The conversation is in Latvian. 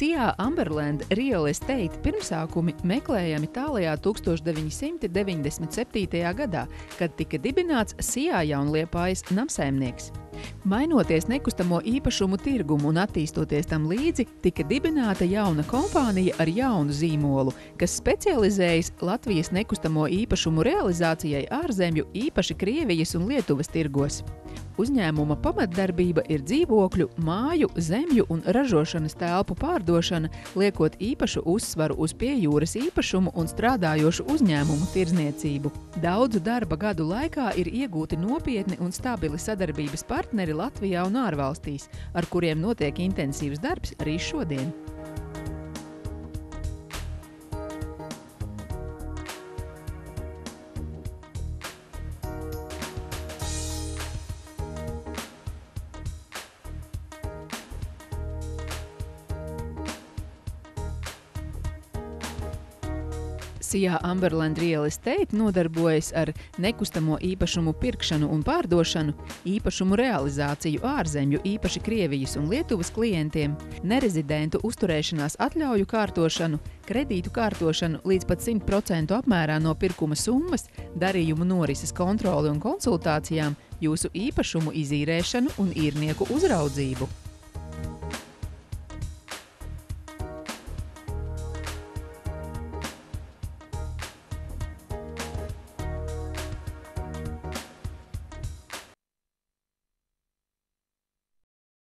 Sijā Amberland Real Estate pirmsākumi meklējami tālajā 1997. gadā, kad tika dibināts Sijā Jaunliepājas namsaimnieks. Mainoties nekustamo īpašumu tirgumu un attīstoties tam līdzi, tika dibināta jauna kompānija ar jaunu zīmolu, kas specializējas Latvijas nekustamo īpašumu realizācijai ārzemju, īpaši Krievijas un Lietuvas tirgos. Uzņēmuma pamatdarbība ir dzīvokļu, māju, zemju un ražošanas telpu pārdošana, liekot īpašu uzsvaru uz piejūras īpašumu un strādājošu uzņēmumu tirdzniecību. Daudzu darba gadu laikā ir iegūti nopietni un stabili sadarbības partneri Latvijā un ārvalstīs, ar kuriem notiek intensīvs darbs arī šodien. Sijā Amberland Real Estate nodarbojas ar nekustamo īpašumu pirkšanu un pārdošanu, īpašumu realizāciju ārzemju, īpaši Krievijas un Lietuvas klientiem, nerezidentu uzturēšanās atļauju kārtošanu, kredītu kārtošanu līdz pat 100% apmērā no pirkuma summas, darījumu norises kontroli un konsultācijām, jūsu īpašumu izīrēšanu un īrnieku uzraudzību.